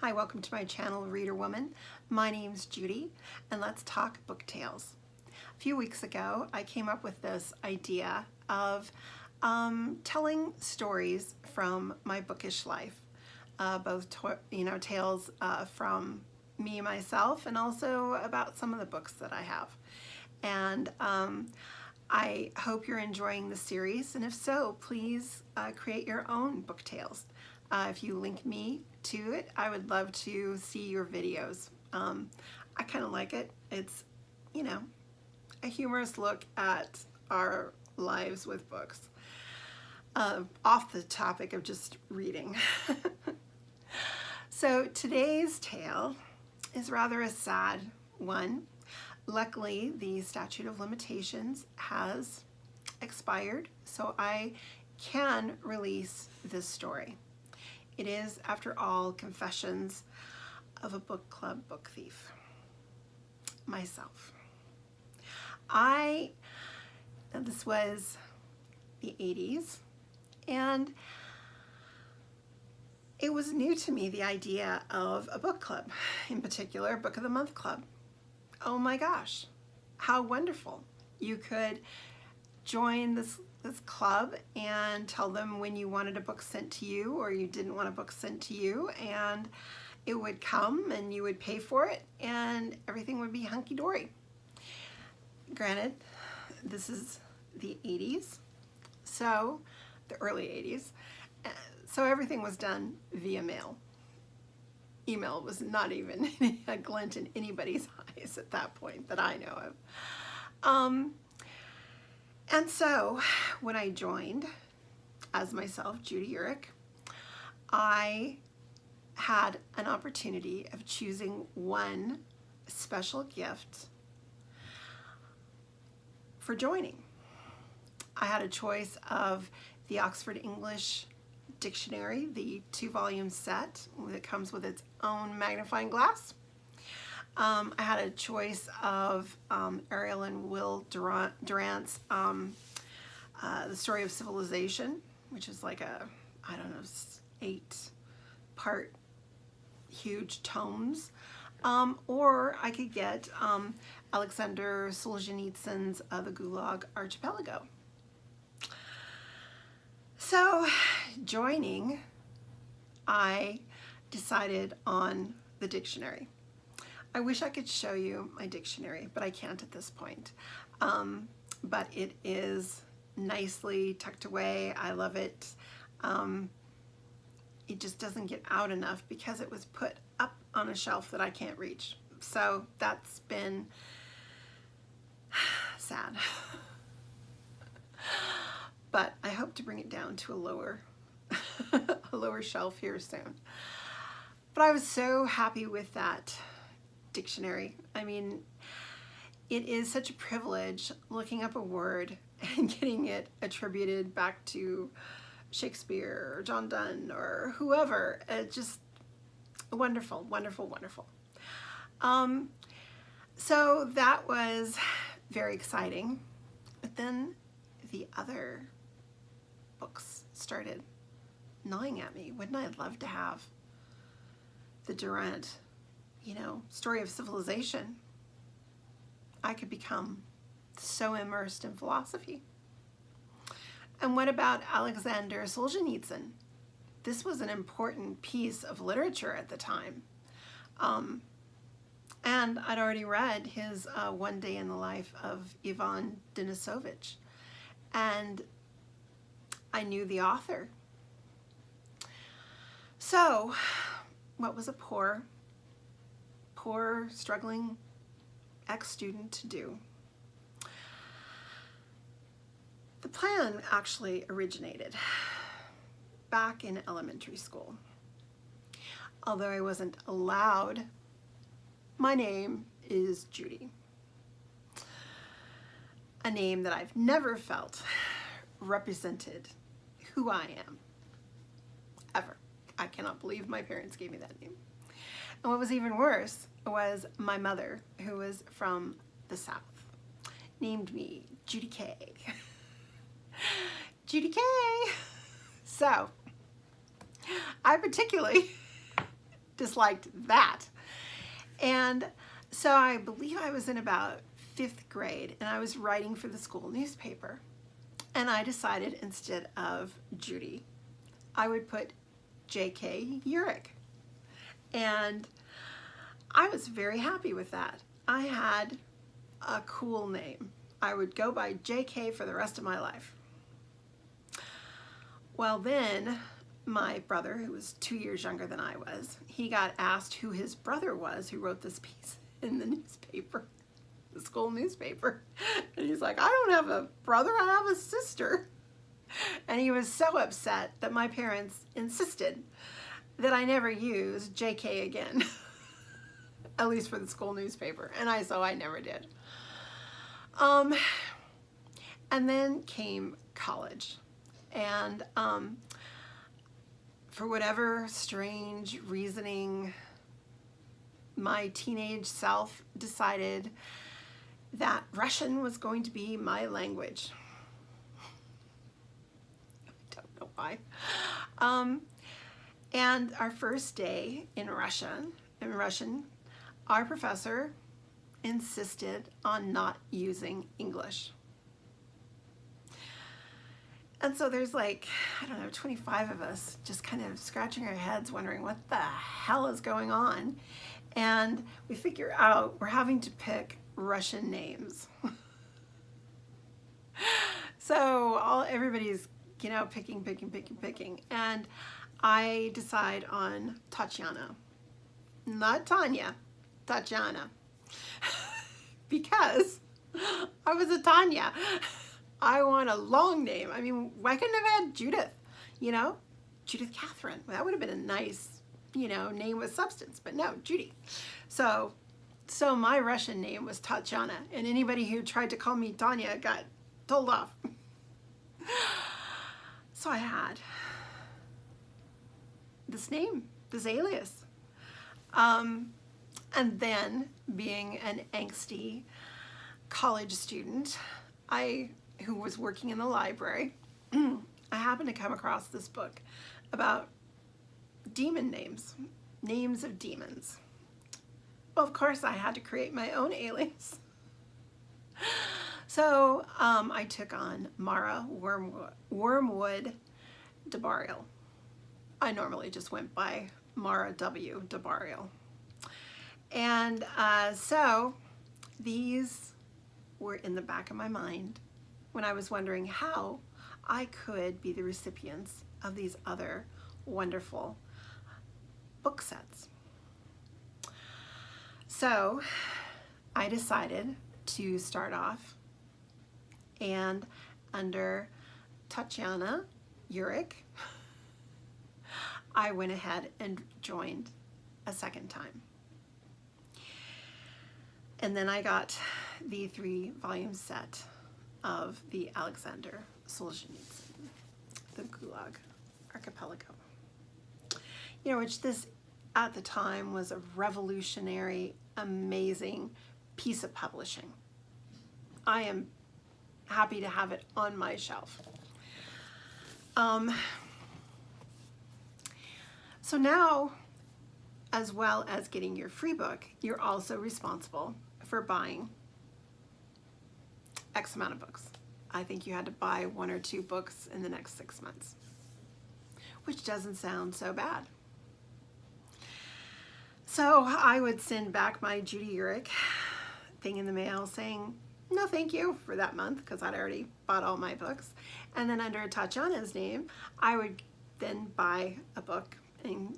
Hi, welcome to my channel, Reader Woman. My name's Judy, and let's talk book tales. A few weeks ago, I came up with this idea of telling stories from my bookish life, both tales from me myself, and also about some of the books that I have. And I hope you're enjoying the series, and if so, please create your own book tales. If you link me to it, I would love to see your videos. I kind of like it. It's, a humorous look at our lives with books. Off the topic of just reading. So today's tale is rather a sad one. Luckily, the statute of limitations has expired, so I can release this story. It is, after all, Confessions of a Book Club Book Thief. Myself. This was the 80s, and it was new to me, the idea of a book club, in particular, Book of the Month Club. Oh my gosh, how wonderful. You could join this club and tell them when you wanted a book sent to you or you didn't want a book sent to you, and it would come and you would pay for it and everything would be hunky-dory. Granted, this is the 80s, so the early 80s, so everything was done via mail. Email was not even a glint in anybody's eyes at that point that I know of. And so when I joined as myself, Judy Urich, I had an opportunity of choosing one special gift for joining. I had a choice of the Oxford English Dictionary, the 2-volume set that comes with its own magnifying glass. I had a choice of Ariel and Will Durant's The Story of Civilization, which is like a, 8-part huge tomes. Or I could get Alexander Solzhenitsyn's The Gulag Archipelago. So, joining, I decided on the dictionary. I wish I could show you my dictionary, but I can't at this point. But it is nicely tucked away. I love it. It just doesn't get out enough because it was put up on a shelf that I can't reach. So that's been sad. But I hope to bring it down to a lower shelf here soon. But I was so happy with that dictionary. I mean, it is such a privilege looking up a word and getting it attributed back to Shakespeare or John Donne or whoever. Just wonderful, wonderful, wonderful. So that was very exciting. But then the other books started gnawing at me. Wouldn't I love to have the Durant, Story of Civilization? I could become so immersed in philosophy. And what about Alexander Solzhenitsyn? This was an important piece of literature at the time. And I'd already read his One Day in the Life of Ivan Denisovich. And I knew the author. So, what was a poor, struggling ex-student to do? The plan actually originated back in elementary school. Although I wasn't allowed, my name is Judy. A name that I've never felt represented who I am, ever. I cannot believe my parents gave me that name. And what was even worse was my mother, who was from the South, named me Judy K. Judy K. So, I particularly disliked that. And so I believe I was in about 5th grade, and I was writing for the school newspaper. And I decided instead of Judy, I would put J.K. Urich. And I was very happy with that. I had a cool name. I would go by J.K. for the rest of my life. Well, then my brother, who was 2 years younger than I was, he got asked who his brother was who wrote this piece in the newspaper, the school newspaper. And he's like, I don't have a brother, I have a sister. And he was so upset that my parents insisted that I never use JK again, at least for the school newspaper. And so I never did. And then came college. And for whatever strange reasoning, my teenage self decided that Russian was going to be my language. I don't know why. And our first day in Russian, our professor insisted on not using English. And so there's like, I don't know, 25 of us just kind of scratching our heads wondering what the hell is going on. And we figure out we're having to pick Russian names. So everybody's, picking. And I decide on Tatiana. Not Tanya, Tatiana. Because I was a Tanya. I want a long name. I mean, why couldn't I have had Judith? Judith Catherine. Well, that would have been a nice, name with substance. But no, Judy. So my Russian name was Tatiana. And anybody who tried to call me Tanya got told off. So I had this name, this alias. And then, being an angsty college student, who was working in the library, I happened to come across this book about demon names of demons. Well, of course, I had to create my own alias. So I took on Mara Wormwood DeBariel. I normally just went by Mara W. DeBariel. And so these were in the back of my mind when I was wondering how I could be the recipients of these other wonderful book sets. So I decided to start off, and under Tatiana Urich, I went ahead and joined a second time. And then I got the 3-volume set of the Alexander Solzhenitsyn, the Gulag Archipelago. Which this at the time was a revolutionary, amazing piece of publishing. I am happy to have it on my shelf. So now, as well as getting your free book, you're also responsible for buying X amount of books. I think you had to buy 1 or 2 books in the next 6 months, which doesn't sound so bad. So I would send back my Judy Urich thing in the mail saying, no thank you for that month, because I'd already bought all my books. And then under Tatiana's name, I would then buy a book and,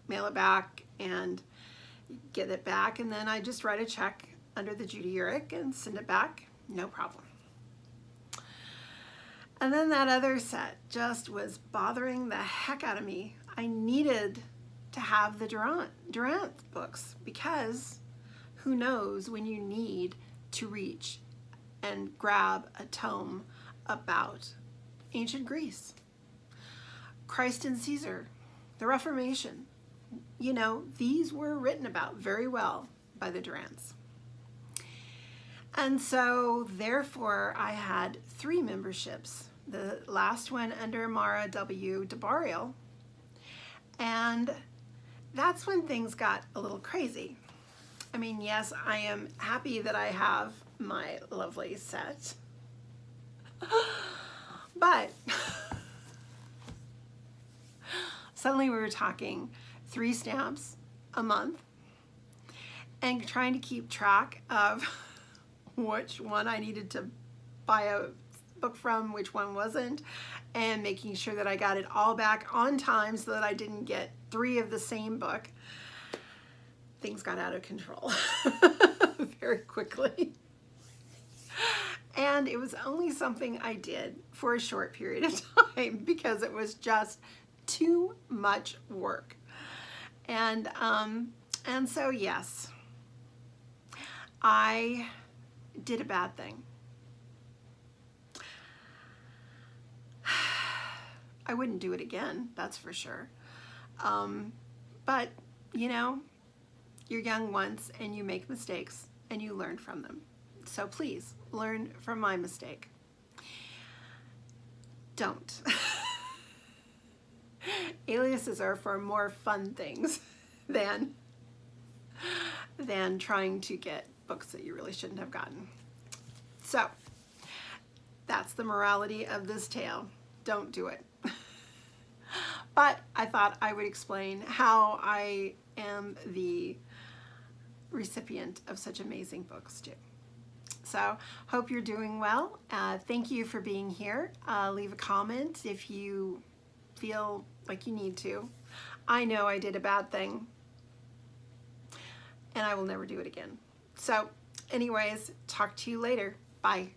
mail it back and get it back. And then I just write a check under the Judy Urich and send it back, no problem. And then that other set just was bothering the heck out of me. I needed to have the Durant books, because who knows when you need to reach and grab a tome about ancient Greece, Christ and Caesar, the Reformation. These were written about very well by the Durants. And so, therefore, I had 3 memberships. The last one under Mara W. DeBariel, and that's when things got a little crazy. I mean, yes, I am happy that I have my lovely set, but suddenly we were talking 3 stamps a month and trying to keep track of which one I needed to buy a book from, which one wasn't, and making sure that I got it all back on time so that I didn't get 3 of the same book. Things got out of control very quickly. And it was only something I did for a short period of time because it was just too much work. And so yes, I did a bad thing. I wouldn't do it again, that's for sure. But, you know, you're young once and you make mistakes and you learn from them. So please, learn from my mistake. Don't. Aliases are for more fun things than trying to get books that you really shouldn't have gotten. So, that's the morality of this tale. Don't do it. But I thought I would explain how I am the recipient of such amazing books too. So, hope you're doing well. Thank you for being here. Leave a comment if you feel like you need to. I know I did a bad thing, and I will never do it again. So, anyways, talk to you later. Bye.